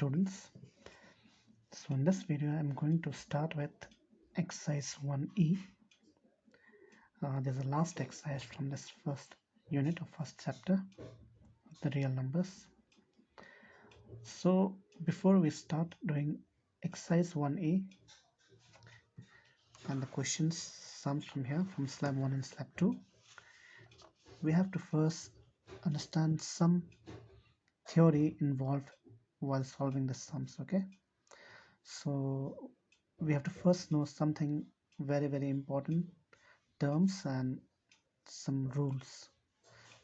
students. So in this video I'm going to start with exercise 1E. There's a last exercise from this first unit or first chapter, the real numbers. So before we start doing exercise 1E and the questions sums from here from slab 1 and slab 2, we have to first understand some theory involved while solving the sums. Okay, so we have to first know something very important terms and some rules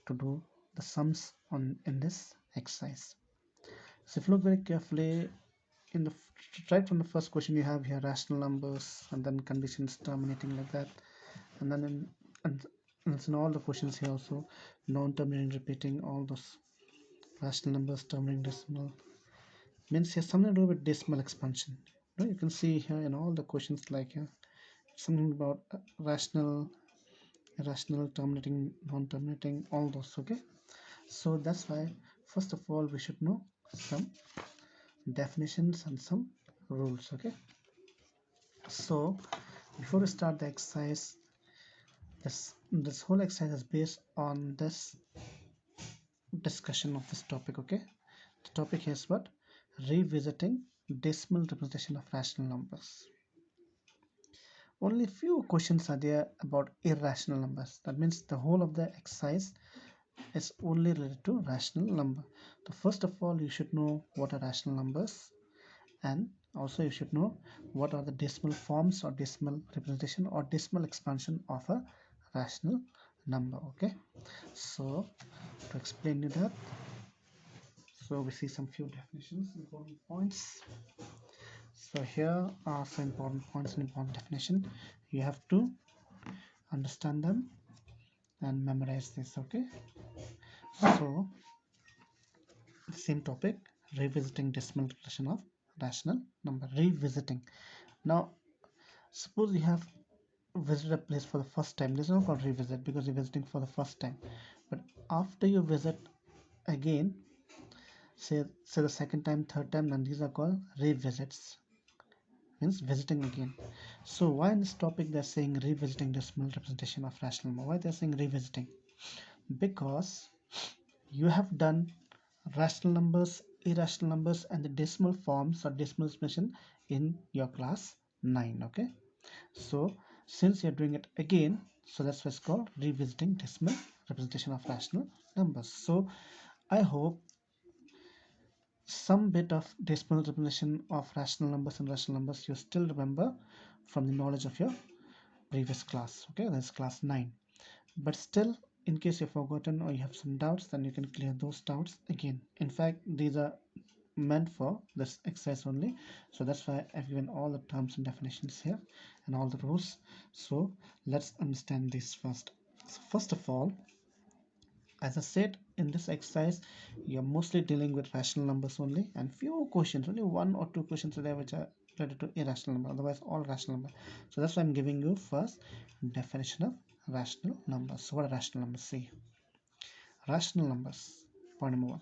to do the sums on in this exercise. So if you look very carefully in the right from the first question, you have here rational numbers and then conditions terminating like that, and then and it's in all the questions here also non-terminating repeating all those rational numbers terminating decimal means here something to do with decimal expansion. You can see here in all the questions like here something about rational, irrational, terminating, non-terminating, all those. Okay, so that's why first of all we should know some definitions and some rules. Okay, so before we start the exercise, this whole exercise is based on this discussion of this topic. Okay, the topic is what? Revisiting decimal representation of rational numbers. Only few questions are there about irrational numbers. That means the whole of the exercise is only related to rational number. So first of all, you should know what are rational numbers, and also you should know what are the decimal forms or decimal representation or decimal expansion of a rational number. Okay, so to explain you that, so we see some few definitions, important points. So here are some important points and important definition. You have to understand them and memorize this. Okay, so same topic, revisiting decimal representation of rational number. Revisiting. Now suppose you have visited a place for the first time. This is not called revisit because you're visiting for the first time, but after you visit again, say the second time, third time, then these are called revisits, means visiting again. So why in this topic they're saying revisiting decimal representation of rational number? Why they're saying revisiting? Because you have done rational numbers, irrational numbers, and the decimal forms or decimal expression in your class 9. Okay, so since you're doing it again, so that's what's called revisiting decimal representation of rational numbers. So I hope some bit of decimal representation of rational numbers and rational numbers you still remember from the knowledge of your previous class. Okay, that's class 9. But still, in case you've forgotten or you have some doubts, then you can clear those doubts again. In fact, these are meant for this exercise only, so that's why I've given all the terms and definitions here and all the rules. So let's understand this first. So first of all, as I said, in this exercise you're mostly dealing with rational numbers only, and few questions, only one or two questions are there which are related to irrational number, otherwise all rational number. So that's why I'm giving you first definition of rational numbers. So what are rational numbers? See, rational numbers, point number one,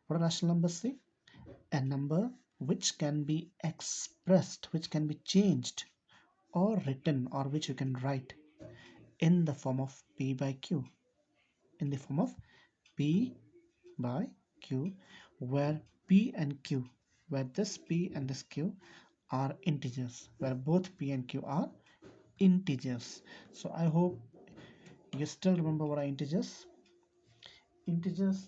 what are rational numbers? See, a number which can be expressed, which can be changed or written, or which you can write in the form of p by q, in the form of p by q, where p and q, where this p and this q are integers, where both p and q are integers. So I hope you still remember what are integers. Integers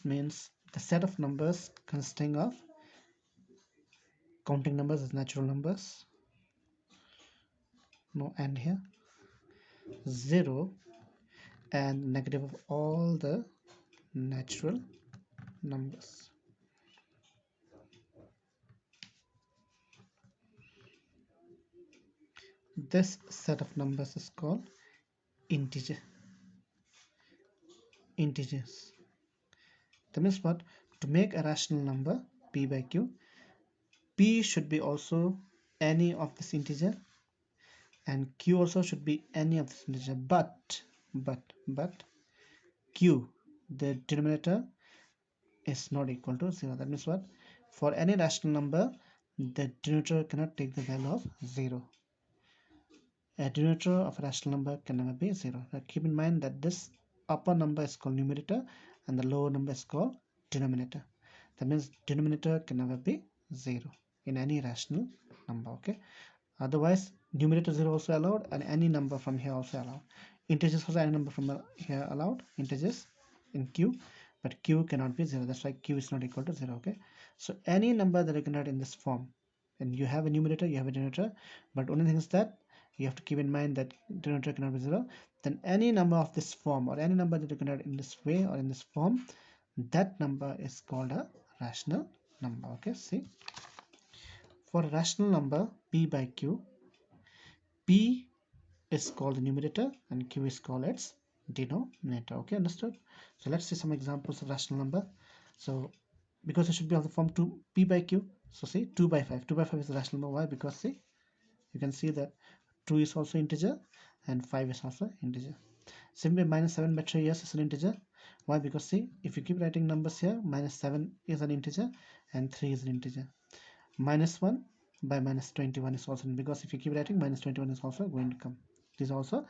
means the set of numbers consisting of counting numbers as natural numbers, no end here, 0 and negative of all the natural numbers. This set of numbers is called integers. That means what? To make a rational number p by q, p should be also any of this integer and q also should be any of this integer, but q, the denominator is not equal to 0. That means what? For any rational number, the denominator cannot take the value of 0. A denominator of a rational number can never be 0. Now keep in mind that this upper number is called numerator and the lower number is called denominator. That means denominator can never be 0 in any rational number. Okay. Otherwise, numerator 0 also allowed and any number from here also allowed. Integers also any number from here allowed. Integers in Q, but Q cannot be 0. That's why Q is not equal to 0. Okay. So any number that you can write in this form, and you have a numerator, you have a denominator, but only thing is that you have to keep in mind that denominator cannot be 0. Then any number of this form or any number that you can write in this way or in this form, that number is called a rational number. Okay. See, for a rational number p by q, p is called the numerator and q is called its denominator. Okay, understood? So let's see some examples of rational number. So because it should be of the form 2 p by q, so see 2 by 5. 2 by 5 is a rational number. Why? Because see, you can see that 2 is also integer and 5 is also integer. Same way, minus 7 by 3, yes, is an integer. Why? Because see, if you keep writing numbers here, minus 7 is an integer and 3 is an integer. Minus 1 by minus 21 is also, because if you keep writing, minus 21 is also going to come. This is also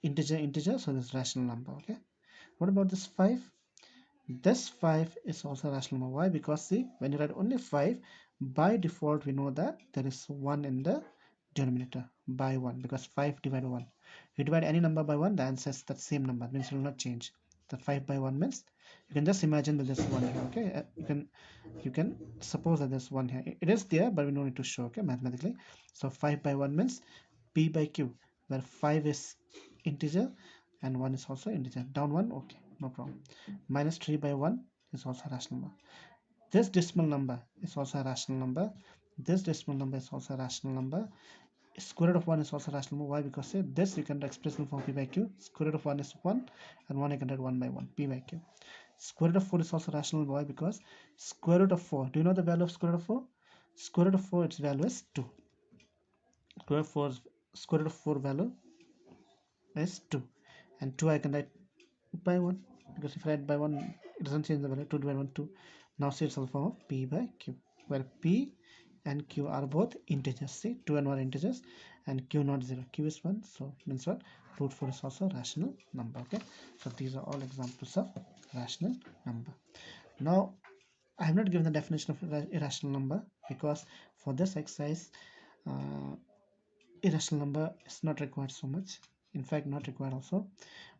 integer, so this is rational number. Okay, what about this 5? This 5 is also a rational number. Why? Because see, when you write only 5, by default we know that there is 1 in the denominator by 1, because 5 divided 1. You divide any number by 1, the answer is that same number, means it will not change. The 5 by 1 means you can just imagine that there's 1 here. Okay, you can suppose that there's 1 here. It is there, but we don't need to show. Okay, mathematically. So 5 by 1 means p by q, where 5 is integer and 1 is also integer. Down 1, okay, no problem. Minus 3 by 1 is also a rational number. This decimal number is also a rational number. This decimal number is also a rational number. Square root of 1 is also a rational number. Why? Because say this you can express in form p by q. Square root of 1 is 1 and 1 you can write 1 by 1, p by q. Square root of 4 is also rational. Why? Because square root of 4, do you know the value of square root of 4? Square root of 4, its value is 2. Square root of 4 value is 2, and 2 I can write by 1, because if I write by 1 it doesn't change the value. 2 divided 1, 2. Now see, it's a form of p by q, where p and q are both integers. See, 2 and 1 are integers and q not 0. Q is 1, so means what? Root 4 is also a rational number. Okay, so these are all examples of rational number. Now I have not given the definition of irrational number, because for this exercise irrational number is not required so much, in fact not required also,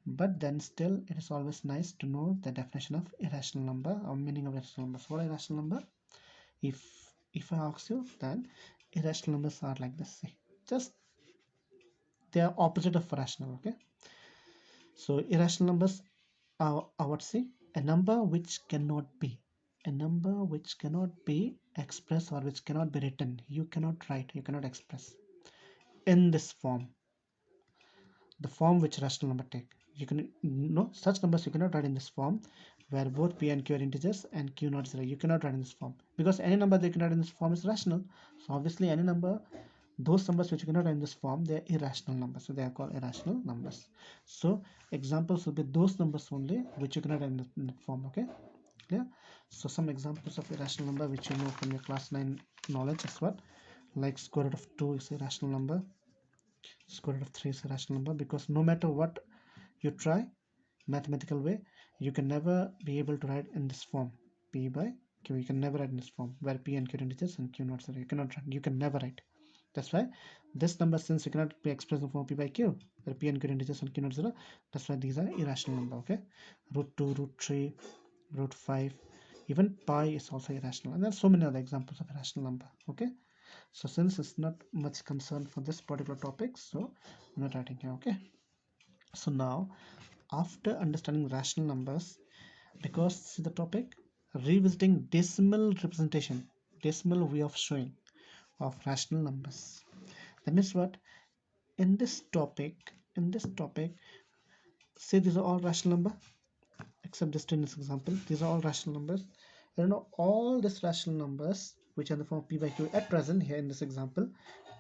but then still it is always nice to know the definition of irrational number or meaning of irrational numbers. What are irrational number? If I ask you, then irrational numbers are like this. See, just they are opposite of rational. Okay, so irrational numbers are what? See, a number which cannot be, expressed or which cannot be written. You cannot write, you cannot express in this form, the form which rational number take. You can know such numbers you cannot write in this form, where both p and q are integers and q not 0. You cannot write in this form, because any number that you can write in this form is rational. So obviously any number, those numbers which you cannot write in this form, they are irrational numbers, so they are called irrational numbers. So examples will be those numbers only which you cannot write in that form. Okay, clear? So some examples of irrational number which you know from your class 9 knowledge is what? Like square root of 2 is a rational number. Square root of 3 is a rational number, because no matter what you try mathematical way, you can never be able to write in this form p by q. You can never write in this form, where p and q are integers and q not 0. You cannot write, you can never write. That's why this number, since you cannot be expressed in form p by q, where p and q are integers and q not 0, that's why these are irrational number. Okay, root 2, root 3, root 5, even pi is also irrational, and there are so many other examples of irrational number. Okay, so since it's not much concern for this particular topic, so I'm not writing here. Okay, so now after understanding rational numbers, because this is the topic revisiting decimal representation, decimal way of showing of rational numbers. That means what? In this topic, say these are all rational number except this in this example. These are all rational numbers. You know, all these rational numbers which are in the form of p by q at present here in this example,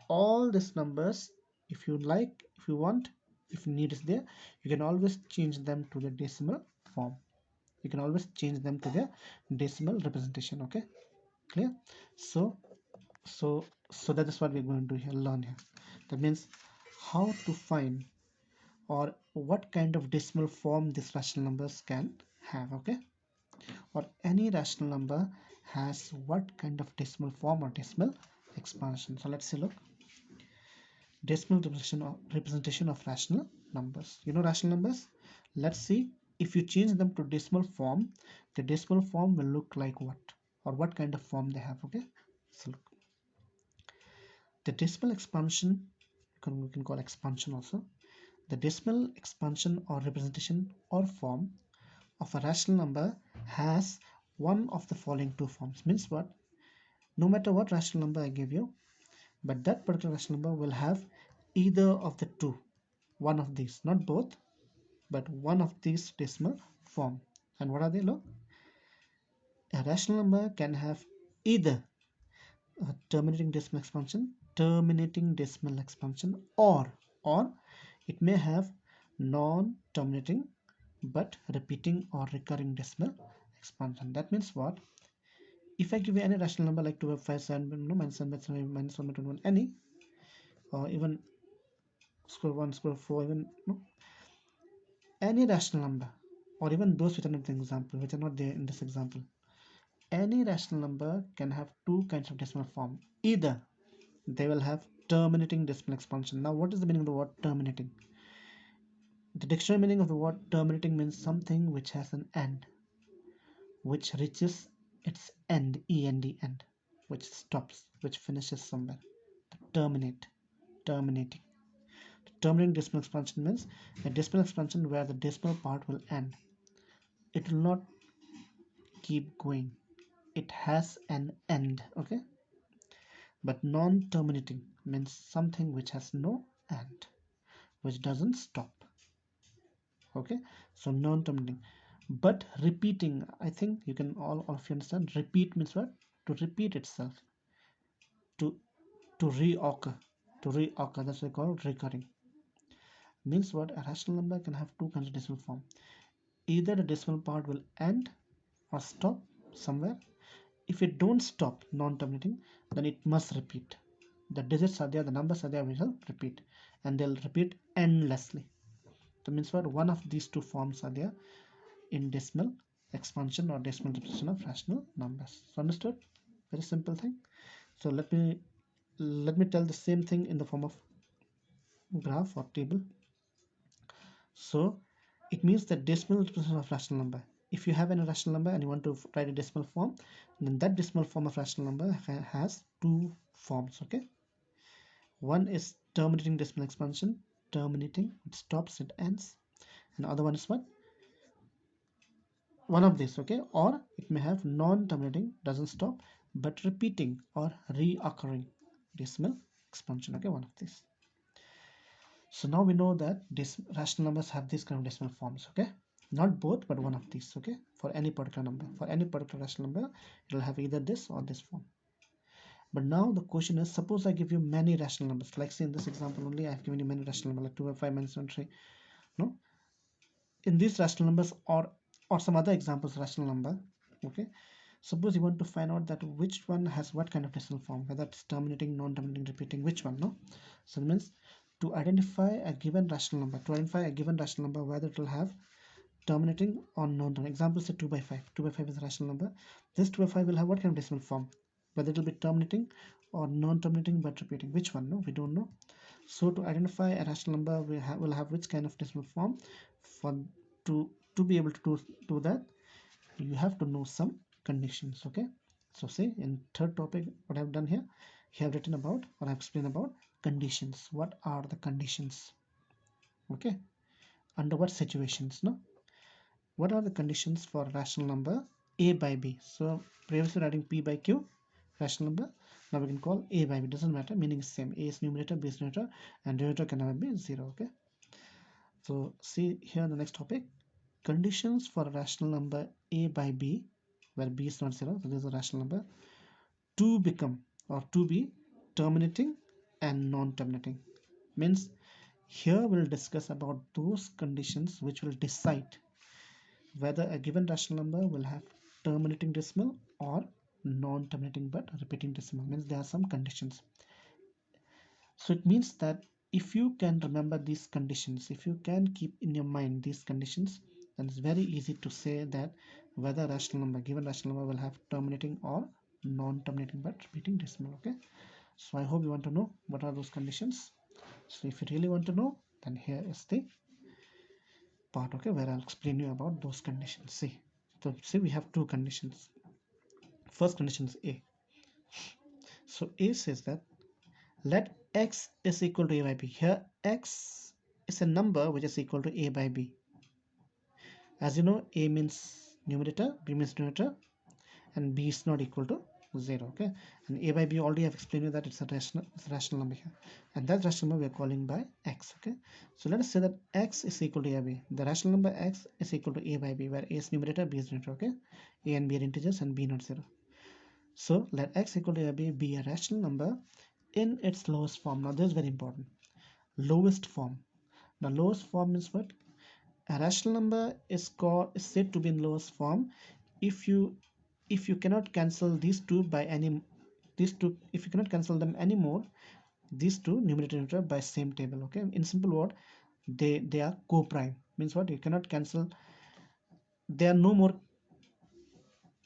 all these numbers, if you like, if you want, if need is there, you can always change them to the decimal form. you can always change them to their decimal representation. Okay, clear? So that is what we're going to learn here. That means how to find or what kind of decimal form these rational numbers can have. Okay, or any rational number has what kind of decimal form or decimal expansion. So let's see, look, decimal representation of rational numbers. You know rational numbers? Let's see, if you change them to decimal form, the decimal form will look like what, or what kind of form they have. Okay, so look, the decimal expansion, we can call expansion also, the decimal expansion or representation or form of a rational number has one of the following two forms. Means what? No matter what rational number I give you, but that particular rational number will have either of the two, one of these, not both, but one of these decimal form. And what are they? Look, a rational number can have either a terminating decimal expansion, or it may have non-terminating but repeating or recurring decimal expansion. That means what? If I give you any rational number like 2 5 7, no, minus 7 7 minus 1 21, any, or even square 1 square 4, even no, any rational number, or even those which are not the example, which are not there in this example, any rational number can have two kinds of decimal form. Either they will have terminating decimal expansion. Now what is the meaning of the word terminating? The dictionary meaning of the word terminating means something which has an end, which reaches its end, end, which stops, which finishes somewhere. Terminating. Terminating decimal expansion means a decimal expansion where the decimal part will end. It will not keep going. It has an end. Okay. But non-terminating means something which has no end, which doesn't stop. Okay. So non-terminating. But repeating, I think you can all of you understand. Repeat means what? To repeat itself. To reoccur. To reoccur. That's what we call recurring. Means what? A rational number can have two kinds of decimal form. Either the decimal part will end or stop somewhere. If it don't stop, non-terminating, then it must repeat. The digits are there, the numbers are there, we will repeat, and they'll repeat endlessly. That means what? One of these two forms are there in decimal expansion or decimal representation of rational numbers. So understood? Very simple thing. So let me tell the same thing in the form of graph or table. So it means that decimal representation of rational number. If you have any rational number and you want to write a decimal form, then that decimal form of rational number has two forms. Okay, one is terminating decimal expansion, terminating, it stops, it ends, and the other one is what? One of these. Okay, or it may have non-terminating, doesn't stop, but repeating or reoccurring decimal expansion. Okay, one of these. So now we know that this rational numbers have these kind of decimal forms. Okay, not both, but one of these. Okay, for any particular number, for any particular rational number, it will have either this or this form. But now the question is, suppose I give you many rational numbers, like say in this example only I have given you many rational numbers like 2 5 minus 1 3. No, in these rational numbers or some other examples rational number. Okay, suppose you want to find out that which one has what kind of decimal form, whether it's terminating, non-terminating, repeating, which one. No, so it means to identify a given rational number, whether it will have terminating or non-terminating. Example say 2 by 5. 2 by 5 is a rational number. This 2 by 5 will have what kind of decimal form, whether it will be terminating or non-terminating but repeating. Which one? No, we don't know. So to identify a rational number, we will have which kind of decimal form. For to be able to do that, you have to know some conditions. Okay, so say in third topic, what I've done here, have written about or I've explained about conditions. What are the conditions? Okay, under what situations? No, what are the conditions for rational number a by b? So previously writing p by q rational number, now we can call a by b. Doesn't matter, meaning is same. A is numerator, b is denominator, and denominator can never be 0. Okay, so see here the next topic, conditions for a rational number a by b, where b is not 0, so this is a rational number, to become or to be terminating and non-terminating. Means here we'll discuss about those conditions which will decide whether a given rational number will have terminating decimal or non-terminating but repeating decimal. Means there are some conditions. So it means that if you can remember these conditions, if you can keep in your mind these conditions, then it's very easy to say that whether rational number, given rational number will have terminating or non-terminating but repeating decimal. Okay, so I hope you want to know what are those conditions. So if you really want to know, then here is the part, okay, where I'll explain you about those conditions. See, we have two conditions. First condition is A. So A says that let x is equal to a by b. Here x is a number which is equal to a by b. As you know, a means numerator, b means denominator, and b is not equal to 0. Okay, and a by b already have explained you that it's a rational number here, and that rational number we are calling by x. Okay, so let us say that x is equal to a by b. The rational number x is equal to a by b, where a is numerator, b is denominator. Okay, a and b are integers and b not 0. So let x equal to a by b be a rational number in its lowest form. Now this is very important. Lowest form. Now lowest form means what? A rational number is said to be in lowest form if you cannot cancel these two by any these two if you cannot cancel them anymore, these two numerator and denominator by same table. Okay, in simple word, they are co-prime. Means what? You cannot cancel, they are no more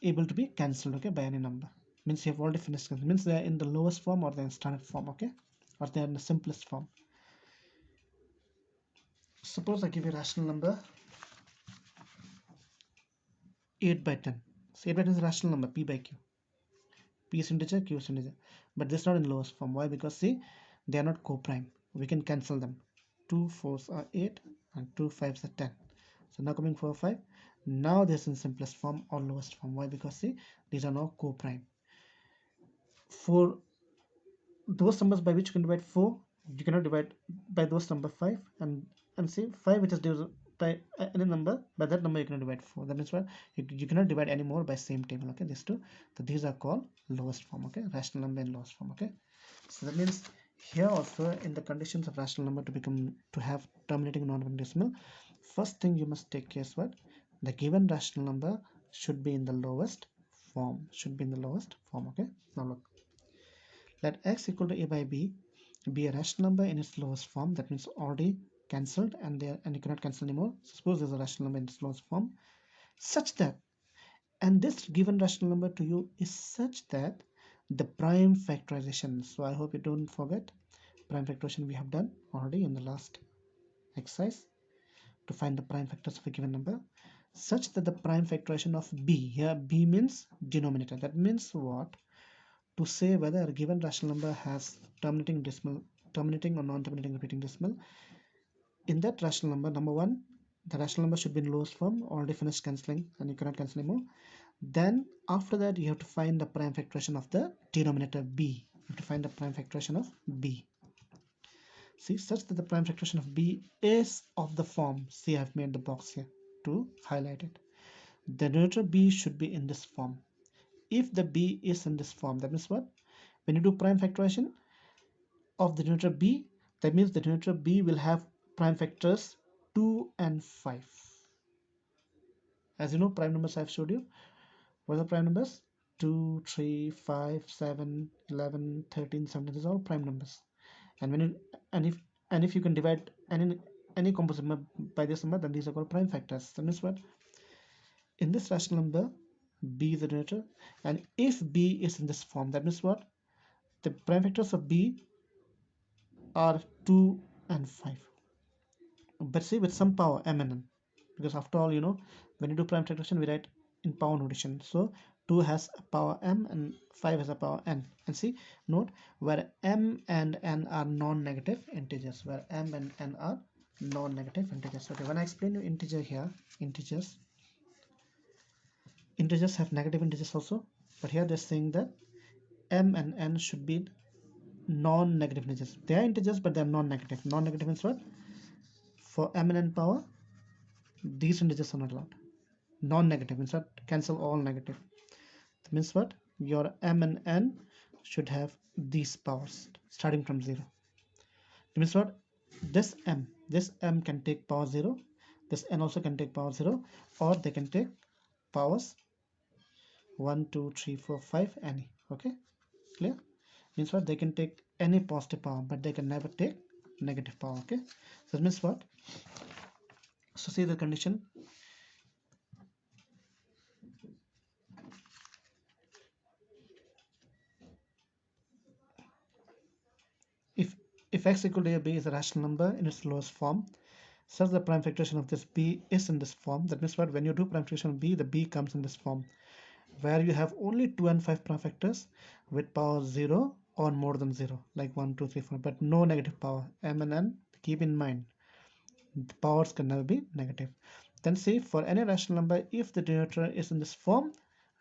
able to be cancelled, okay, by any number. Means you have already finished. Means they are in the lowest form or the standard form. Okay, or they are in the simplest form. Suppose I give you a rational number 8 by 10. So 8 by 10 is a rational number, p by q. P is integer, q is integer. But this is not in lowest form. Why? Because see, they are not co-prime. We can cancel them. 2 4s are 8 and 2 5s are 10. So now coming 4 5. Now this is in simplest form or lowest form. Why? Because see, these are now co-prime. For those numbers by which you can divide 4, you cannot divide by those number 5, and see 5 which is divided by any number, by that number you cannot divide 4. That means what? You cannot divide any more by same table. Okay, these two, so these are called lowest form. Okay, rational number in lowest form. Okay, so that means here also in the conditions of rational number to have terminating non-terminating decimal, first thing you must take care is what? The given rational number should be in the lowest form. Okay, now look, let x equal to a by b be a rational number in its lowest form. That means already cancelled, and you cannot cancel anymore. Suppose there's a rational number in its lowest form such that, and this given rational number to you is such that the prime factorization. So I hope you don't forget prime factorization we have done already in the last exercise to find the prime factors of a given number, such that the prime factorization of b, here b means denominator. That means what? To say whether a given rational number has terminating decimal, terminating or non-terminating repeating decimal. In that rational number, number one, the rational number should be in lowest form, already finished cancelling and you cannot cancel anymore. Then after that you have to find the prime factorization of the denominator b. You have to find the prime factorization of b. See, such that the prime factorization of b is of the form. See, I've made the box here to highlight it. The denominator b should be in this form. If the b is in this form, that means what? When you do prime factorization of the denominator b, that means the denominator b will have prime factors 2 and 5. As you know, prime numbers I've showed you. What are the prime numbers? 2, 3, 5, 7, 11, 13, 17. These are all prime numbers. And when you, and if you can divide any composite number by this number, then these are called prime factors. That means what? In this rational number, b is the denominator, and if b is in this form, that means what? The prime factors of b are 2 and 5, but say with some power m and n, because after all, you know, when you do prime factorization we write in power notation. So 2 has a power m and 5 has a power n. And see, note where m and n are non-negative integers, where m and n are non-negative integers. Okay, when I explain you integer here, integers have negative integers also, but here they're saying that m and n should be non-negative integers. They are integers but they are non-negative. Non-negative means what? For m and n power, these integers are not allowed. Non-negative means what? Cancel all negative. That means what? Your m and n should have these powers starting from 0. That means what? This m can take power 0. This n also can take power 0, or they can take powers 1, 2, 3, 4, 5, any. Okay, clear? Means what? They can take any positive power, but they can never take negative power. Okay, so it means what? So see the condition. If x equal to a b is a rational number in its lowest form, such the prime factorization of this b is in this form. That means what? When you do prime factorization of b, the b comes in this form, where you have only 2 and 5 prime factors with power 0 or more than 0, like 1, 2, 3, 4, but no negative power. M and n, keep in mind, the powers can never be negative. Then see, for any rational number, if the denominator is in this form,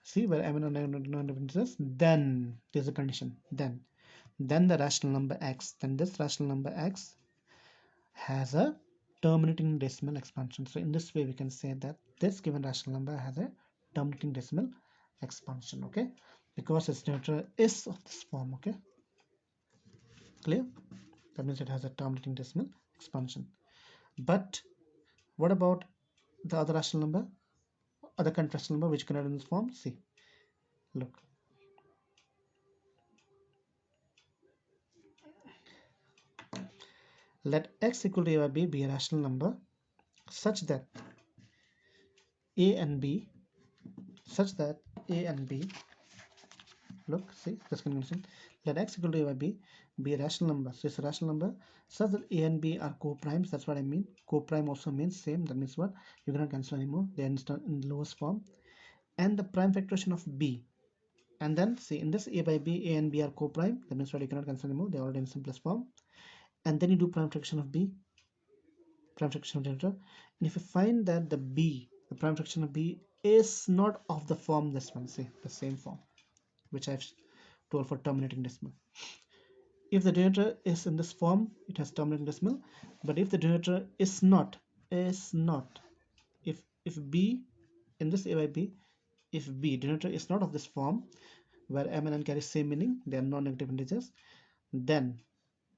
see where m and n are non-negative integers, then there's a condition, then the rational number x, then this rational number x has a terminating decimal expansion. So in this way we can say that this given rational number has a terminating decimal expansion. Okay, because its denominator is of this form. Okay, clear? That means it has a terminating decimal expansion. But what about the other rational number, other current rational number which cannot in this form? See, look, let x equal to a by b be a rational number such that a and b, such that a and b, look, see this convention, let x equal to a by b be a rational number. So it's a rational number such that a and b are co-primes. That's what I mean. Co-prime also means same. That means what? You cannot cancel anymore. They are in the lowest form. And the prime factorization of b. And then see, in this a by b, a and b are co-prime. That means what? You cannot cancel anymore. They are already in simplest form. And then you do prime fraction of b, prime fraction of denominator. And if you find that the b, the prime fraction of b is not of the form this one, see the same form which I've told for terminating decimal. If the denominator is in this form, it has terminating decimal. But if the denominator is not, if b in this a by b, if b denominator is not of this form, where m and n carry same meaning, they are non-negative integers, then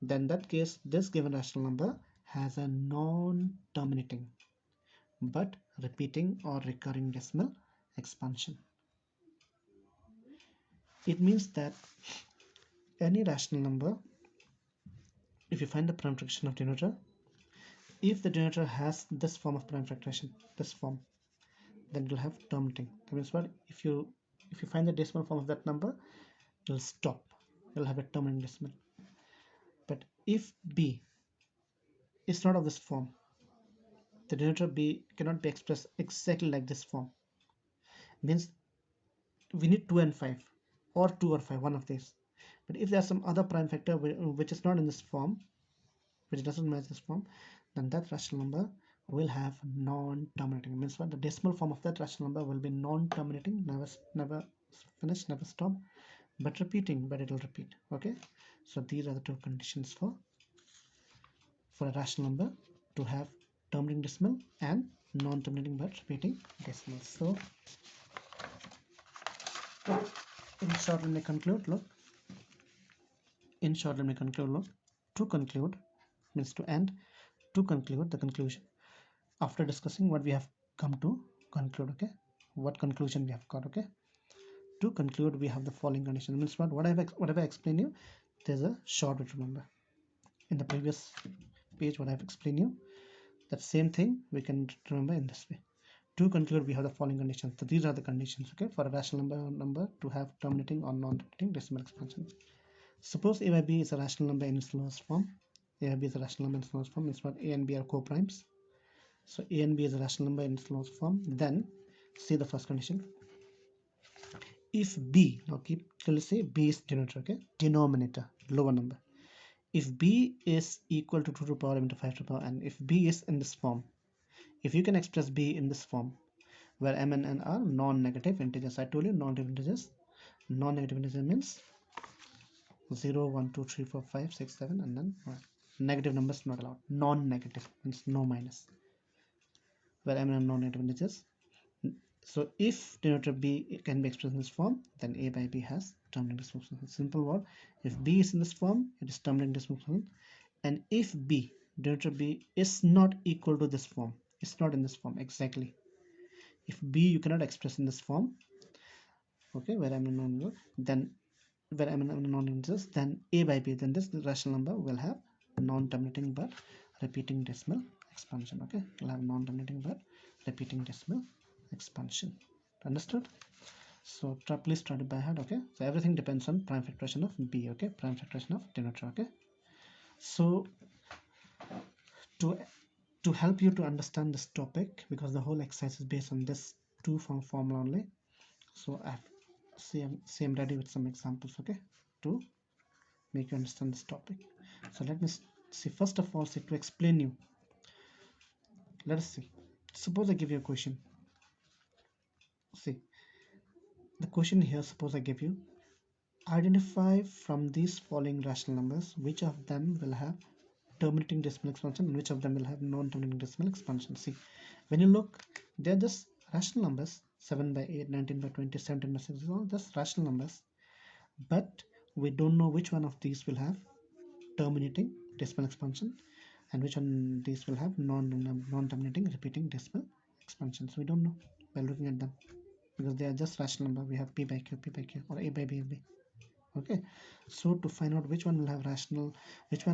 that case this given rational number has a non-terminating but repeating or recurring decimal expansion. It means that any rational number, if you find the prime fraction of denominator, if the denominator has this form of prime factorization, this form, then it will have terminating. That means what? If you find the decimal form of that number, it will stop. It will have a terminating decimal. But if b is not of this form, the denominator b cannot be expressed exactly like this form. Means we need 2 and 5, or 2 or 5, one of these. But if there's some other prime factor which is not in this form, which doesn't match this form, then that rational number will have non-terminating. Means what? The decimal form of that rational number will be non-terminating, never finish, never stop, but repeating, but it will repeat. Okay, so these are the two conditions for a rational number to have terminating decimal and non-terminating but repeating decimal. So in short, let me conclude. Look, in short, let me conclude. Look, to conclude means to end. To conclude, the conclusion, after discussing what we have come to conclude. Okay, what conclusion we have got. Okay, to conclude, we have the following condition. Means what? Whatever I explain you, there's a short way to remember. In the previous page, what I've explained you, that same thing we can remember in this way. To conclude, we have the following conditions. So these are the conditions, okay, for a rational number to have terminating or non-terminating decimal expansion. Suppose a by b is a rational number in its lowest form. A by b is a rational number in its lowest form. Means what? A and b are co-primes. So a and b is a rational number in its lowest form. Then see the first condition. If b, now keep clearly say b is denominator, okay, denominator, lower number. If b is equal to 2 to the power m into 5 to the power n, if b is in this form, if you can express b in this form, where m and n are non-negative integers. I told you non-negative integers. Non-negative integer means 0, 1, 2, 3, 4, 5, 6, 7, and then 1. Negative numbers not allowed. Non-negative means no minus, where m and n non-negative integers. So if denominator b can be expressed in this form, then a by b has terminating decimal function. Simple word. If b is in this form, it is terminating decimal function. And if b, denominator b is not equal to this form, It's not in this form exactly. If b you cannot express in this form, okay, where I'm a non-zero, then where I'm a non-integers, then a by b, then this rational number will have non-terminating but repeating decimal expansion. Okay, will have non-terminating but repeating decimal expansion. Understood? So please try it by heart. Okay, so everything depends on prime factorization of b. Okay, prime factorization of denominator. Okay, so to to help you to understand this topic, because the whole exercise is based on this two form formula only, so I have same ready with some examples, okay, to make you understand this topic. So let me see, first of all, see, to explain you, let us see, suppose I give you a question. See, the question here, suppose I give you, identify from these following rational numbers which of them will have terminating decimal expansion and which of them will have non-terminating decimal expansion. See, when you look, they're just rational numbers. 7 by 8, 19 by 20, 17 by 6, all just rational numbers, but we don't know which one of these will have terminating decimal expansion and which one these will have non-terminating repeating decimal expansions. We don't know by looking at them, because they are just rational number. We have p by q, or a by b. Okay, so to find out which one will have rational, which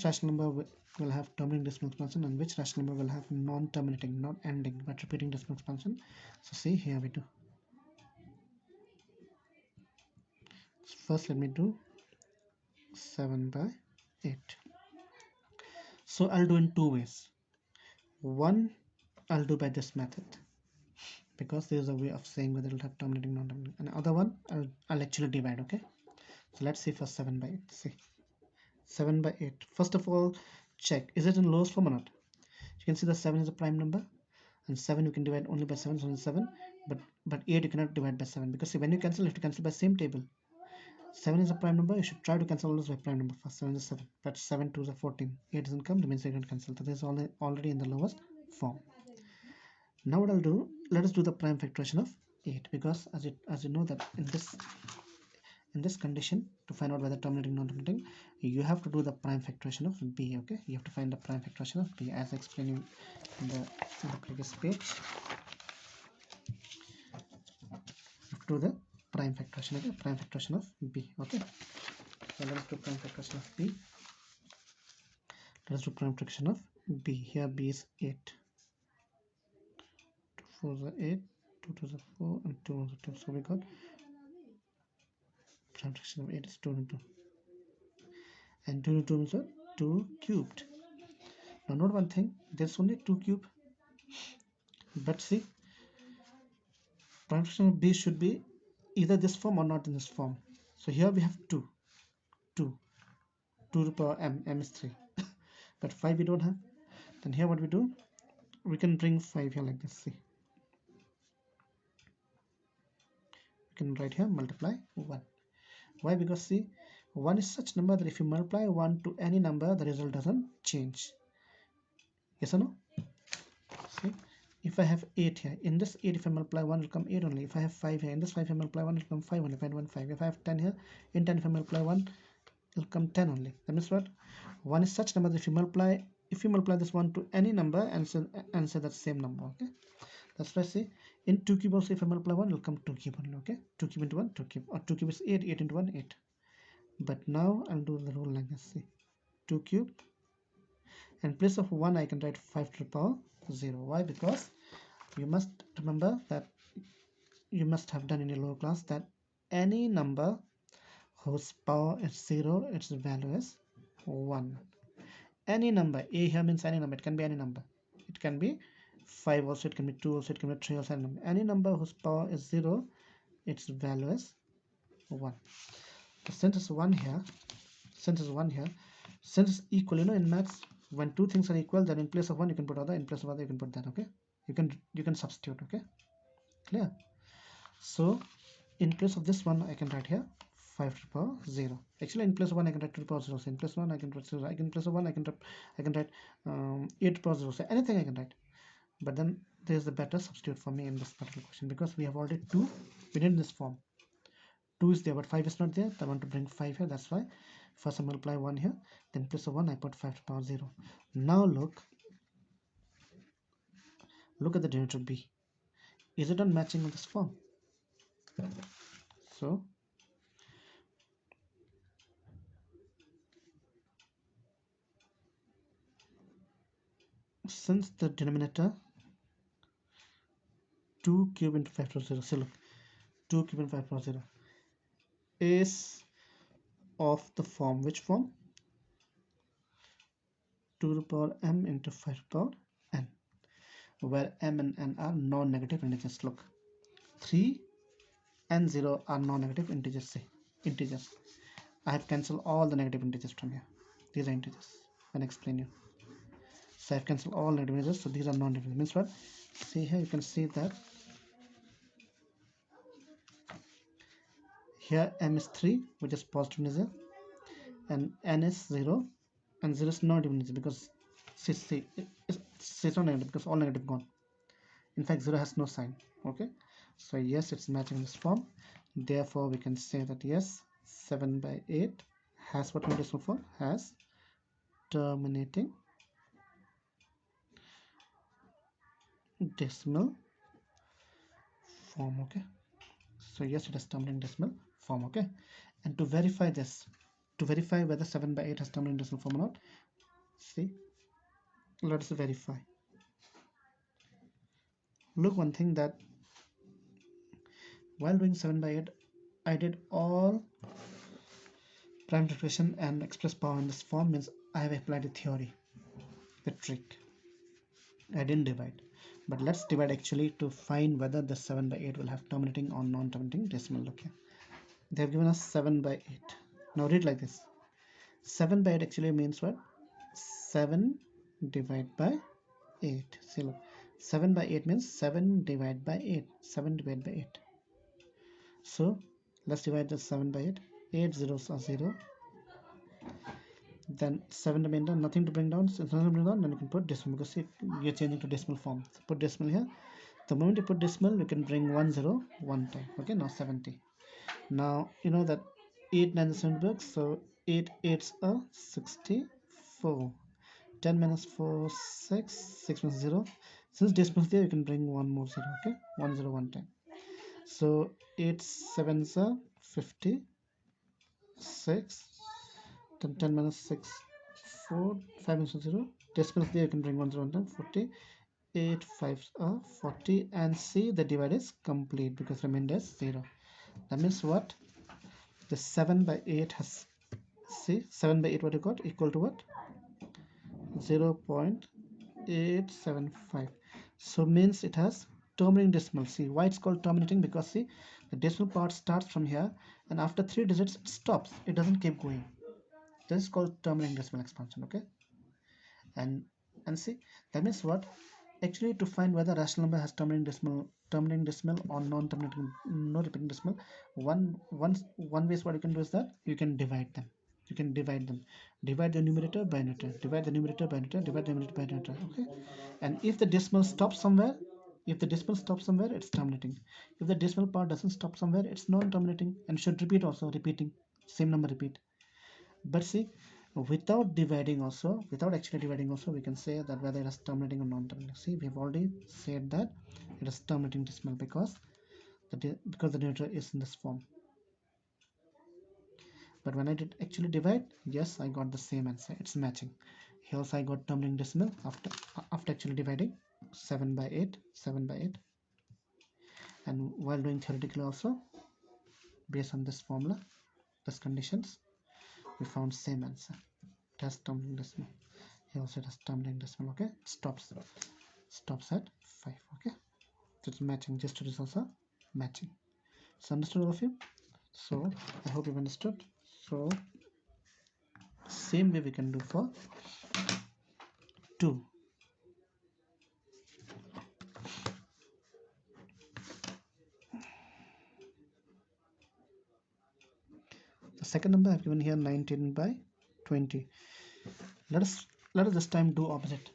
rational number will have terminating decimal expansion and which rational number will have non-terminating, not ending but repeating decimal expansion. So see, here we do. First let me do 7 by 8. So I'll do in two ways. One, I'll do by this method, because there's a way of saying whether it'll have terminating, non-terminating. And the other one, I'll actually divide. Okay, so let's see first 7 by 8. See, 7 by 8. First of all, check, is it in lowest form or not? You can see the 7 is a prime number, and 7 you can divide only by 7, so only 7, but 8 you cannot divide by 7, because see, when you cancel, you have to cancel by same table. 7 is a prime number, you should try to cancel all those by prime number first. 7 is 7, but 7 2 is 14, 8 doesn't come, that means you can cancel. So this is already in the lowest form. Now what I'll do, let us do the prime factorization of 8, because as you know that in this condition, to find out whether terminating, non-terminating, you have to do the prime factorization of b. Okay, you have to find the prime factorization of b, as explained in the previous page. You have to do the prime factorization. Okay, prime factorization of b. Okay, so let us do prime factorization of b. Let us do prime factorization of b. Here b is 8. 2 4s are 8, 2 2s are 4, and 2 1s are 2. So we got prime factorization of 8 is 2 into 2, and 2 into 2 means 2 cubed. Now note one thing, there's only 2 cube, but see, prime fraction of b should be either this form or not in this form. So here we have 2 to the power m is 3 but 5 we don't have. Then here what we do, we can bring 5 here like this. See, we can write here multiply 1. Why? Because see, 1 is such number that if you multiply 1 to any number, the result doesn't change. Yes or no? See, if I have 8 here, in this 8 if I multiply 1 will come 8 only. If I have 5 here, in this 5 if I multiply 1 will come 5 only. If I add 1 5. If I have 10 here, in 10 if I multiply 1 it will come 10 only. That means what? 1 is such number that if you multiply this 1 to any number and say that same number. Okay, that's why I say in 2 cube also if I multiply 1 it will come 2 cube only. Okay, 2 cube into 1 2 cube, or 2 cube is 8, 8 into 1 8. But now I'll do the rule like this. See, 2 cube, and in place of 1 I can write 5 to the power 0. Why? Because you must remember that you must have done in your lower class that any number whose power is 0, its value is 1. Any number, a here means any number, it can be any number, it can be 5 also, it can be 2 also, it can be 3 also, any number whose power is 0, its value is 1. So since it's 1 here, since it's equal, in maths, when two things are equal, then in place of one you can put other, in place of other you can put that. Okay, you can substitute. Okay, clear? So in place of this one I can write here 5 to the power 0. Actually in place of 1 I can write 2 to the power 0. So in place of 1 I can write 0. In place of 1 I can write 8 to the power 0. So anything I can write. But then there is a better substitute for me in this particular question, because we have already 2 within this form. 2 is there but 5 is not there. I want to bring 5 here. That's why first I multiply 1 here, then place of 1 I put 5 to the power 0. Now look, Look at the denominator b. Is it not matching on this form? So since the denominator 2 cube into 5 power 0, so look, 2 cube into 5 power 0 is of the form, which form? 2 to the power m into 5 to the power n, where m and n are non-negative integers. Look, 3 and 0 are non-negative integers. Say integers. I have cancelled all the negative integers from here. These are integers. I'll explain you. So I've cancelled all negative integers, so these are non-negative. Means what? See here, you can see that here m is 3, which is positive integer, and n is 0, and 0 is not even integer because it's not negative because all negative gone. In fact, 0 has no sign. Okay, so yes, it's matching this form. Therefore, we can say that yes, 7 by 8 has what decimal form? Has terminating decimal form. Okay, so yes, it has terminating decimal form. Okay, and to verify this, to verify whether 7 by 8 has terminating decimal form or not, see, let's verify. Look, one thing, that while doing 7 by 8, I did all prime diffusion and express power in this form, means I have applied the theory, the trick. I didn't divide, but let's divide actually to find whether the 7 by 8 will have terminating or non-terminating decimal. Okay, they have given us 7 by 8. Now read like this. 7 by 8 actually means what? 7 divided by 8. See, look, 7 by 8 means 7 divided by 8. 7 divided by 8. So let's divide the 7 by 8. 8 zeros are 0. Then 7 to bring down, nothing to bring down. So nothing to bring down, then you can put decimal because see, you're changing to decimal form. So put decimal here. The moment you put decimal, you can bring 1 0 one time. Okay, now 70. Now you know that 8 9 is 70, so 8 8s are 64. 10 minus 4 6, 6 minus 0. Since decimal is there, you can bring one more 0. Okay, 1 0 one time. So 8 7s are 56. Then 10 minus 6 4, 5 minus 0. Decimal is there, you can bring 1 0 one time. 40. 8 5s are 40, and see, the divide is complete because remainder is 0. That means what? The 7 by 8 has, see, 7 by 8 what you got equal to what? 0.875. So means it has terminating decimal. See why it's called terminating? Because see, the decimal part starts from here, and after 3 digits it stops. It doesn't keep going. This is called terminating decimal expansion. Okay, and see, that means what? Actually, to find whether rational number has terminating decimal or non-terminating, no repeating decimal, one way is what you can do is that you can divide them. You can divide them. Divide the numerator by numerator. Divide the numerator by numerator. Divide the numerator by numerator. Okay. And if the decimal stops somewhere, it's terminating. If the decimal part doesn't stop somewhere, it's non-terminating and should repeat also. Repeating, same number repeat. But see, without actually dividing also, we can say that whether it is terminating or non-terminating. See, we have already said that it is terminating decimal because the denominator is in this form. But when I did actually divide, yes, I got the same answer. It's matching. Here also I got terminating decimal after actually dividing 7 by 8, and while doing theoretically also, based on this formula, this conditions, we found same answer. It has terminating decimal. Here also it has terminating decimal. Okay, stops at 5. Okay, so it's matching. Just results are matching. So understood, all of you? So I hope you've understood. So same way we can do for 2. The second number I've given here 19 by 20. Let us this time do opposite.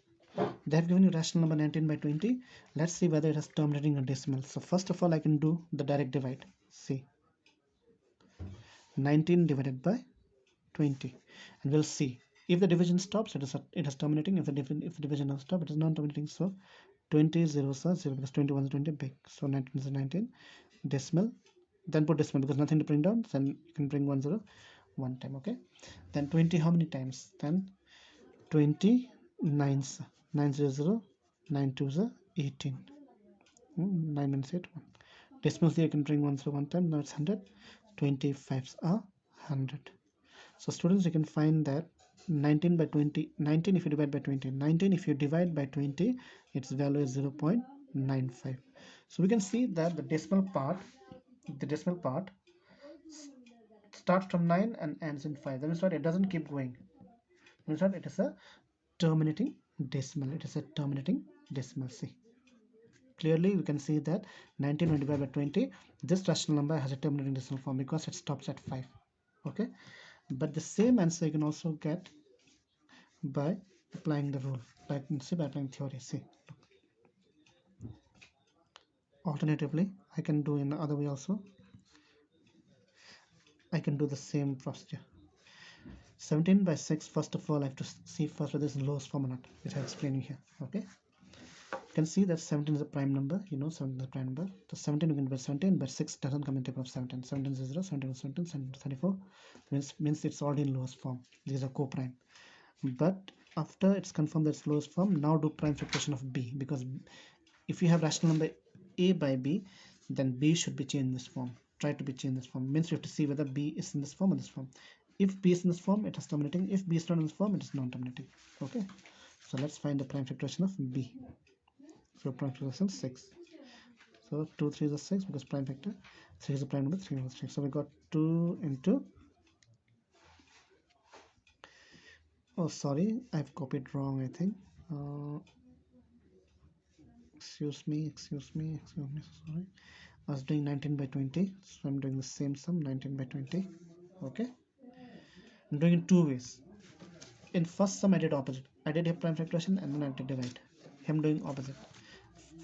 They have given you rational number 19 by 20. Let's see whether it has terminating or decimal. So first of all, I can do the direct divide. See, 19 divided by 20, and we'll see if the division stops, it has terminating. If the division doesn't stop, it is non-terminating. So 20 zeros are 0 because 21 is 20 big, so 19 is 19. Decimal, then put decimal because nothing to bring down, then you can bring 10 one time. Okay, then 20 how many times? Then 20 nines, 900, 9 twos are 18. 9 minus 8 1. Decimals here you can bring 1 0 one time, now it's 100. 25s are 100. So students, you can find that 19 by 20, 19 if you divide by 20, 19 if you divide by 20, its value is 0.95. So we can see that the decimal part starts from 9 and ends in 5. That means what? It doesn't keep going. That means what? It is a terminating decimal. It is a terminating decimal. See, clearly we can see that 19 when divided by 20, this rational number has a terminating decimal form because it stops at 5. Okay, but the same answer you can also get by applying the rule, by applying theory. See, alternatively, I can do in the other way also. I can do the same procedure. 17 by 6, first of all, I have to see first whether it's the lowest form or not, which I'm explaining here. Okay, you can see that 17 is a prime number. You know 17 is a prime number. So 17 you can divide 17, but 6 doesn't come in table of 17. 17 is 0, 17 is 17, 17 is 34. Means it's already in lowest form. These are co-prime. But after it's confirmed that it's lowest form, now do prime factorization of b, because if you have rational number a by b, then b should be changed in this form. Try to be changed in this form. Means you have to see whether b is in this form or this form. If b is in this form, it is terminating. If b is not in this form, it is non-terminating. Okay, so let's find the prime factorization of b. So prime factorization 6. So 2 3 is a 6 because prime factor 3 is a prime number, 3 is 3. So we got 2 into, oh sorry, I've copied wrong, I think. Excuse me, sorry. I was doing 19 by 20, so I'm doing the same sum, 19 by 20. Okay, I'm doing it two ways. In first sum I did opposite. I did a prime factorization and then I did divide. I'm doing opposite.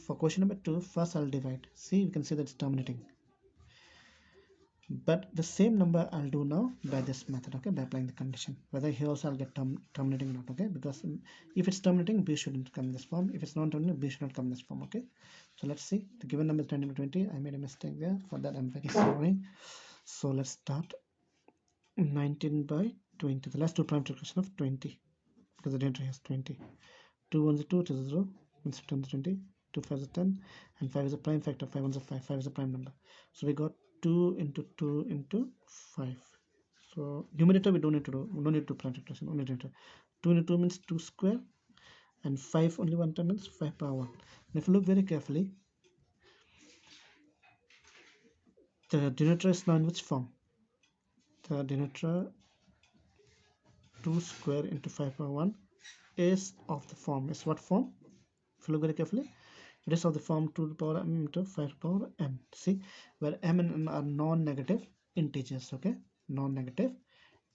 For question number 2, first I'll divide. See, you can see that it's terminating. But the same number I'll do now by this method. Okay, by applying the condition. Whether here also I'll get terminating or not. Okay, because if it's terminating, b shouldn't come in this form. If it's not terminating, b should not come in this form. Okay, so let's see. The given number is 19 by 20. I made a mistake there. For that I'm very sorry. So let's start 19 by 20. The last two prime factorization of 20 because the denominator has 20. 2 1 is 2, 2 is 0, means 10 is 20, 2 5 is 10, and 5 is a prime factor, 5 1 is 5, 5 is a prime number. So we got 2 into 2 into 5. So numerator we don't need to do, we don't need to prime factorization, only denominator. 2 into 2 means 2 square, and 5 only one time means 5 power 1. And if you look very carefully, the denominator is now in which form? The denominator 2 square into 5 power 1 is of the form, is what form? If you look very carefully, it is of the form 2 to the power m into 5 to the power n. See, where m and n are non-negative integers. Okay, non-negative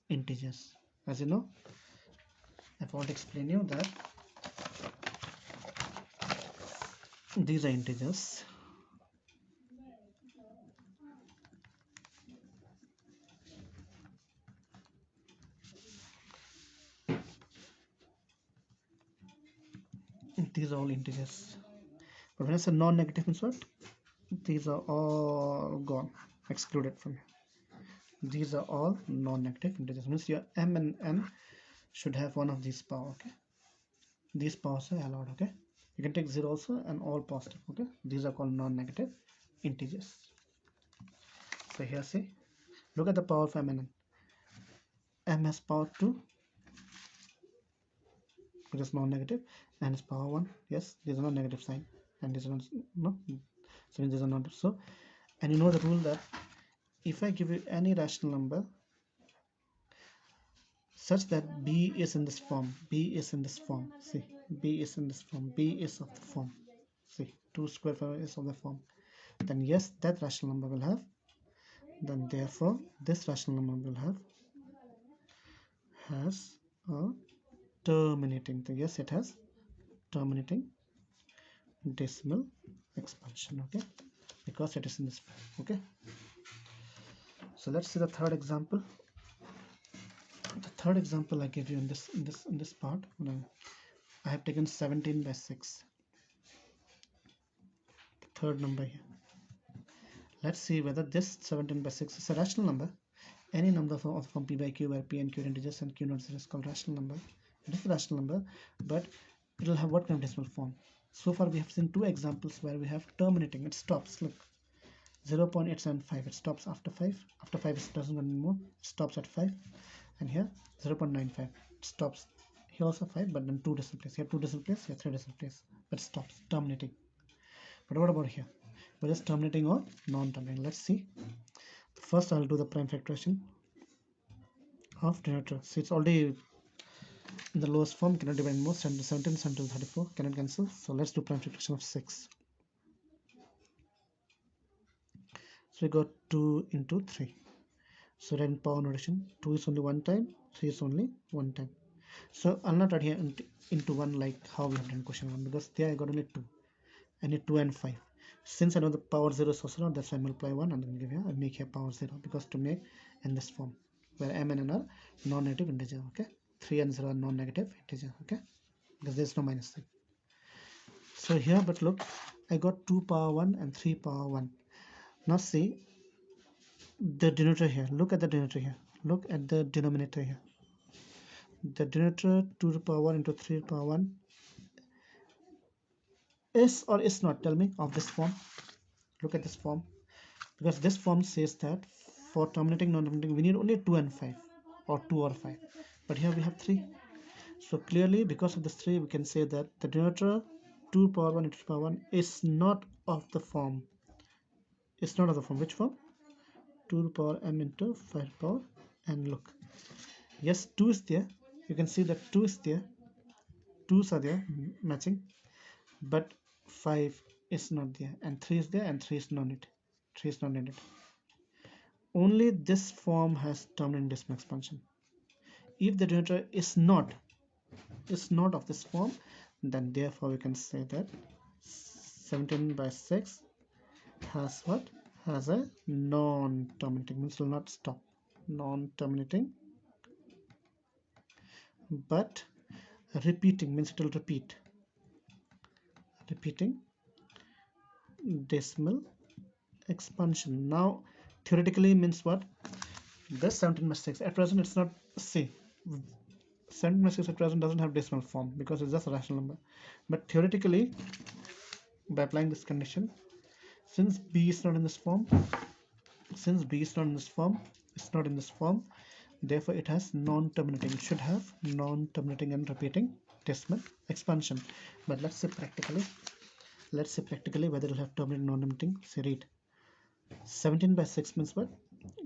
integers. As you know, I've already explained you that these are integers. These are all integers. But when I say non-negative means what? These are all gone, excluded from here. These are all non-negative integers. Means your m and n should have one of these power. Okay, these powers are allowed. Okay, you can take 0 also and all positive. Okay, these are called non-negative integers. So here see, look at the power of m and n. M has power 2, it is non-negative, and is power 1. Yes, these are not negative sign, and these are not, no, so these are not. So, and you know the rule that if I give you any rational number such that b is in this form, b is in this form, see, b is in this form, b is of the form, see, 2 square is of the form, then yes, that rational number will have, then therefore this rational number will have, has a terminating thing. Yes, it has terminating decimal expansion. Okay, because it is in this form. Okay, so let's see the third example. The third example I gave you in this part, I have taken 17 by 6. third number here. Let's see whether this 17 by 6 is a rational number. Any number from P by Q where P and Q are integers and Q not zero is called rational number. It is a rational number, but it will have what kind of decimal form? So far we have seen two examples where we have terminating. It stops. Look, 0.875. It stops after 5. After 5 it doesn't go anymore. It stops at 5. And here 0.95. It stops. Here also 5, but then 2 decimal places. Here 2 decimal places. Here 3 decimal places. But it stops. Terminating. But what about here? Whether it's terminating or non-terminating. Let's see. First I'll do the prime factorization of denominator. See, it's already in the lowest form, cannot divide more. 17, 17, 34 cannot cancel. So let's do prime factorization of 6. So we got 2 into 3. So then power notation, 2 is only one time, 3 is only one time. So I'll not add here into 1 like how we have done question 1, because there I got only 2. I need 2 and 5. Since I know the power 0 is also not, that's why I multiply 1 and then give here, I make here power 0, because to make in this form where m and n are non-negative integer. Okay, 3 and 0 are non-negative integer. Okay, because there's no minus sign. So here, but look, I got 2 power 1 and 3 power 1. Now see the denominator here. Look at the denominator here. Look at the denominator here. The denominator 2 to the power 1 into 3 to the power 1 is or is not, tell me, of this form. Look at this form, because this form says that for terminating non-terminating we need only 2 and 5, or 2 or 5, but here we have 3. So clearly because of this 3 we can say that the denominator 2 power 1 into 2 power 1 is not of the form. It's not of the form. Which form? 2 to the power m into 5 power. And look, yes, 2 is there. You can see that 2 is there. 2's are there matching, but 5 is not there, and 3 is there, and 3 is not it. 3 is not in it. Only this form has terminating decimal expansion. If the denominator is not of this form, then therefore we can say that 17 by 6 has what? Has a non-terminating, means will not stop. Non-terminating, but repeating, means it will repeat. Repeating decimal expansion. Now theoretically means what? This 17 by 6 at present it's not. See, 17 by 6 at present doesn't have decimal form because it's just a rational number, but theoretically by applying this condition, since b is not in this form, it's not in this form, therefore it has non-terminating. It should have non-terminating and repeating decimal expansion. But let's say practically whether it will have terminating, non-terminating. Say, read 17 by 6 means what?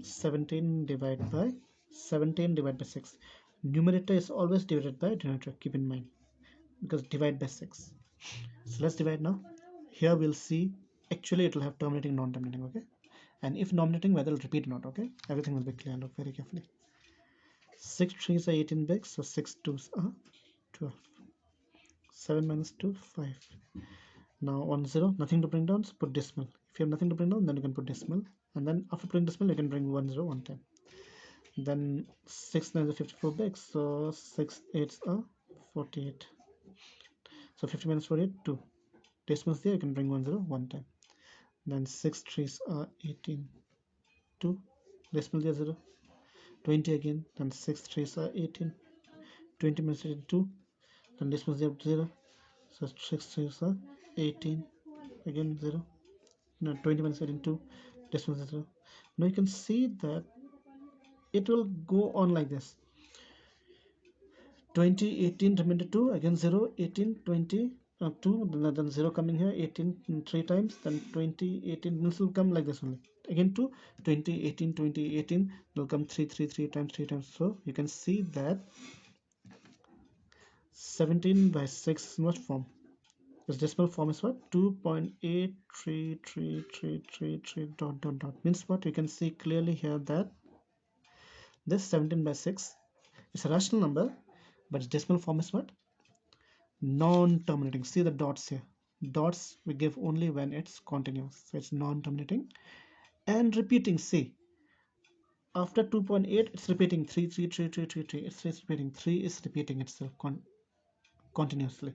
17 divided by 6. Numerator is always divided by denominator, keep in mind, because divide by 6. So let's divide now. Here we'll see actually it will have terminating, non-terminating. Okay, and if nominating, whether it will repeat or not. Okay, everything will be clear. Look very carefully. 6 3s are 18 bags, so 6 2s are 12. 7 minus 2, 5. Now 1 0, nothing to bring down, so put decimal. If you have nothing to bring down, then you can put decimal, and then after putting decimal you can bring 1 0 one time. Then 6 9s are 54 bags, so 6 8s are 48. So 50 minus 48, 2. Decimals there, you can bring 1 0 one time. Then 6 3s are 18, 2. Decimal there, 0. 20 again, then 6 3s are 18. 20 minus 18, 2. Then decimals there, 0. So 6 3s are 18. Again 0. Now 20 minus 18, 2. Decimals 0. Now you can see that it will go on like this. 20 18 remainder 2, again 0 18 20 2, then 0 coming here, 18 3 times, then 20 18, this will come like this only. Again 2 20 18 20 18 will come 3 3 3 times 3 times. So you can see that 17 by 6 is in what form? This decimal form is what? 2.83333 dot dot dot. Means what? You can see clearly here that this 17 by 6 is a rational number, but its decimal form is what? Non-terminating. See the dots here. Dots we give only when it's continuous, so it's non-terminating and repeating. See, after 2.8 it's repeating 3 3 3 3 3 3. It's repeating 3 is repeating itself continuously.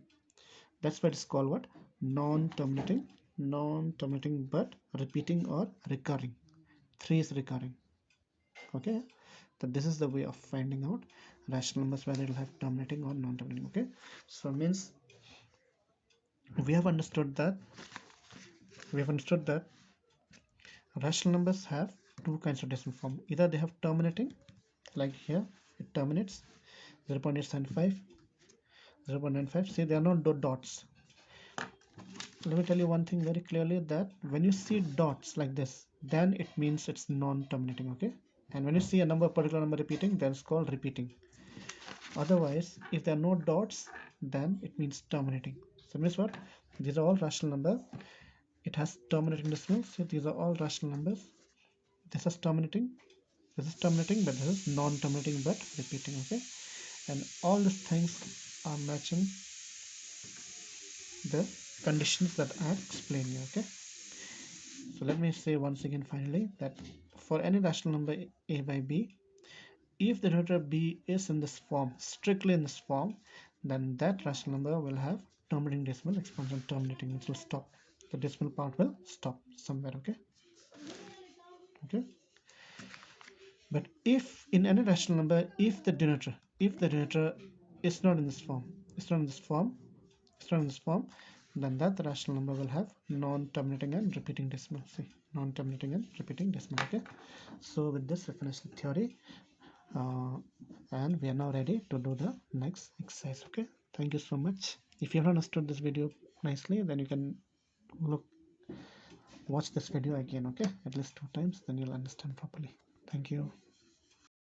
That's why it's called what? Non-terminating non-terminating but repeating or recurring. 3 is recurring. Okay, so this is the way of finding out rational numbers, whether it will have terminating or non-terminating. Okay, so means we have understood that rational numbers have two kinds of decimal form. Either they have terminating, like here it terminates 0.875, 0.95. See, they are not dots. Let me tell you one thing very clearly, that when you see dots like this, then it means it's non-terminating. Okay, and when you see a number, particular number repeating, then it's called repeating. Otherwise, if there are no dots, then it means terminating. So means what? These are all rational numbers. It has terminating decimal. So these are all rational numbers. This is terminating. This is terminating, but this is non-terminating but repeating. Okay, and all these things are matching the conditions that I have explained here. Okay, so let me say once again finally that for any rational number a by b, if the denominator b is in this form, strictly in this form, then that rational number will have terminating decimal, expansion terminating, which will stop. The decimal part will stop somewhere. Okay, okay. But if in any rational number, if the denominator is not in this form, it's not in this form, it's not in this form, then that rational number will have non-terminating and repeating decimal. See, non-terminating and repeating decimal. Okay, so with this we finish the theory, uh, and we are now ready to do the next exercise. Okay, thank you so much. If you have understood this video nicely, then you can watch this video again. Okay, at least 2 times, then you'll understand properly. Thank you.